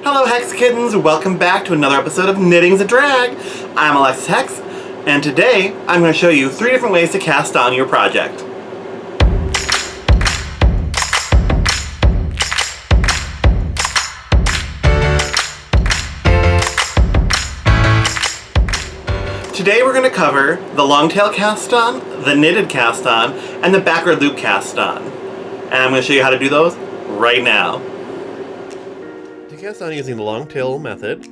Hello Hex Kittens, welcome back to another episode of Knitting's a Drag. I'm Alexis Hex, and today I'm going to show you 3 different ways to cast on your project. Today we're going to cover the long tail cast on, the knitted cast on, and the backward loop cast on. And I'm going to show you how to do those right now. To cast on using the long tail method,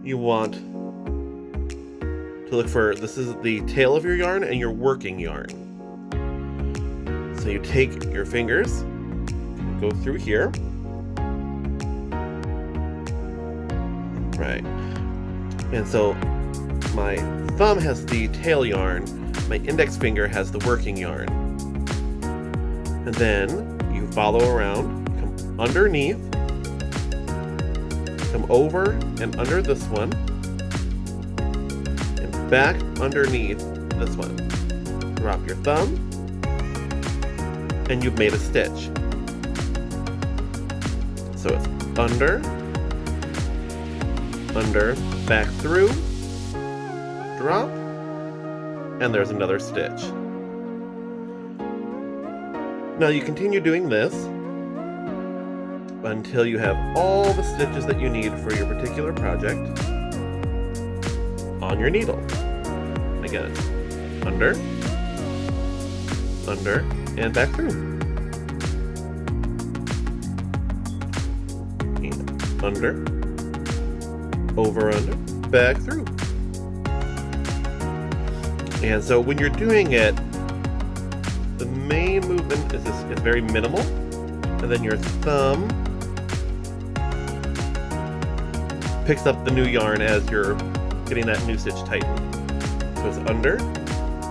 you want to look for, this is the tail of your yarn and your working yarn. So you take your fingers, go through here. Right. And so my thumb has the tail yarn, my index finger has the working yarn. And then you follow around, come underneath, come over and under this one, and back underneath this one. Drop your thumb, and you've made a stitch. So it's under, back through, drop, and there's another stitch. Now you continue doing this until you have all the stitches that you need for your particular project on your needle. Again, under, and back through. And under, over, under, back through. And so when you're doing it, the main movement is it's very minimal, and then your thumb picks up the new yarn as you're getting that new stitch tightened. So it's under,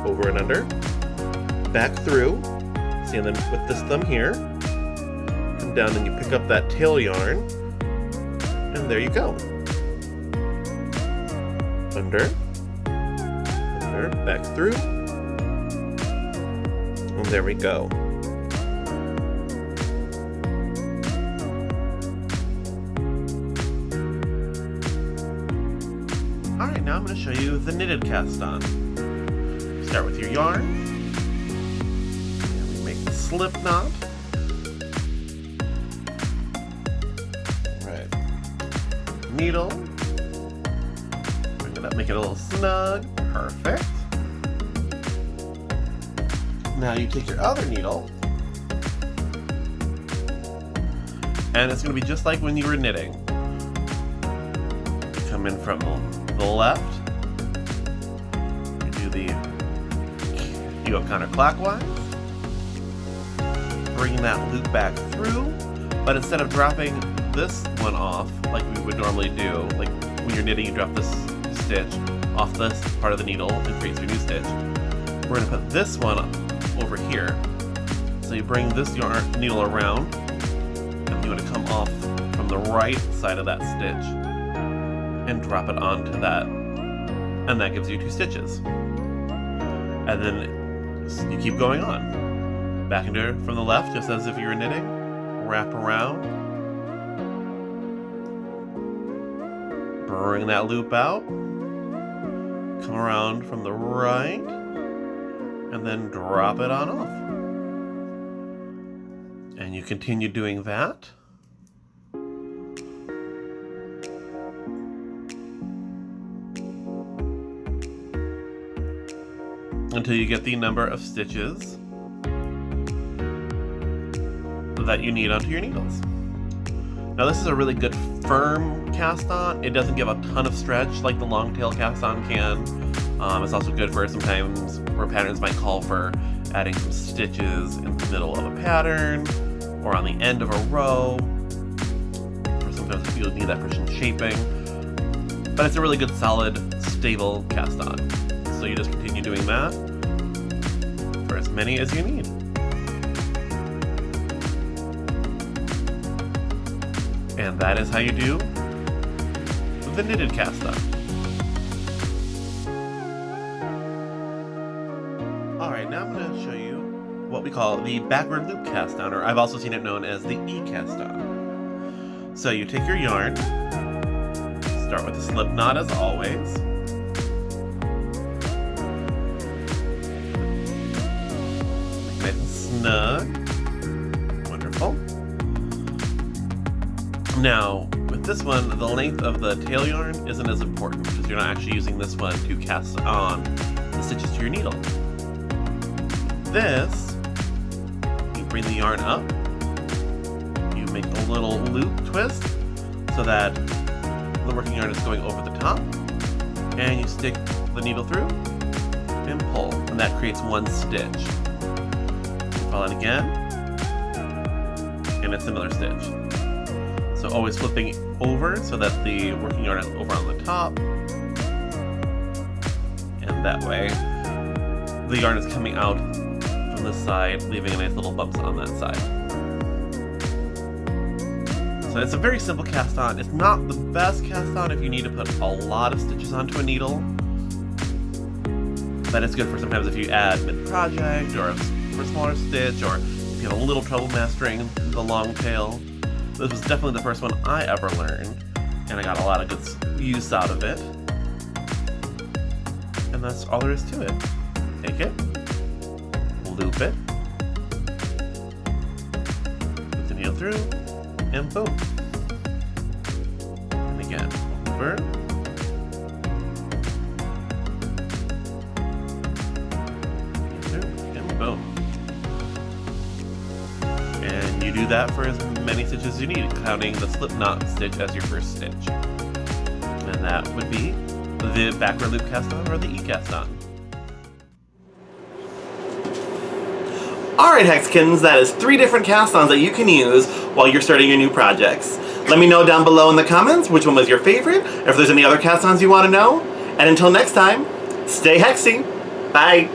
over and under, back through. See, and then with this thumb here, come down and you pick up that tail yarn, and there you go. Under, back through, and there we go. Alright, now I'm going to show you the knitted cast on. Start with your yarn, and we make the slip knot. Right. Needle. Bring it up, make it a little snug. Perfect. Now you take your other needle, and it's going to be just like when you were knitting. Come in from the left, you go counterclockwise, bring that loop back through, but instead of dropping this one off like we would normally do, like when you're knitting you drop this stitch off this part of the needle and create your new stitch, we're going to put this one over here. So you bring this needle around, and you want to come off from the right side of that stitch and drop it onto that, and that gives you 2 stitches. And then you keep going on. Back into from the left, just as if you were knitting. Wrap around. Bring that loop out. Come around from the right, and then drop it on off. And you continue doing that. Until you get the number of stitches that you need onto your needles. Now this is a really good firm cast on. It doesn't give a ton of stretch like the long tail cast on can. It's also good for sometimes where patterns might call for adding some stitches in the middle of a pattern or on the end of a row. Or sometimes you'll need that for some shaping. But it's a really good, solid, stable cast on. So you just continue doing that for as many as you need. And that is how you do the knitted cast on. Alright, now I'm going to show you what we call the backward loop cast on, or I've also seen it known as the E cast on. So you take your yarn, start with a slip knot as always. Nice and snug. Wonderful. Now, with this one, the length of the tail yarn isn't as important because you're not actually using this one to cast on the stitches to your needle. This, you bring the yarn up, you make a little loop twist so that the working yarn is going over the top, and you stick the needle through and pull, and that creates one stitch. You follow it again, and a similar stitch. So always flipping over so that the working yarn is over on the top, and that way the yarn is coming out from this side, leaving a nice little bumps on that side. So it's a very simple cast on. It's not the best cast on if you need to put a lot of stitches onto a needle, but it's good for sometimes if you add mid-project or for a smaller stitch, or if you have a little trouble mastering the long tail. This was definitely the first one I ever learned, and I got a lot of good use out of it. And that's all there is to it. Take it, loop it, put the needle through, and boom. And again, over, and boom. And you do that for as many stitches as you need, counting the slip knot stitch as your first stitch. And that would be the backward loop cast on or the E-cast on. Alright Hexkins, that is 3 different cast-ons that you can use while you're starting your new projects. Let me know down below in the comments which one was your favorite, or if there's any other cast-ons you want to know. And until next time, stay hexy! Bye!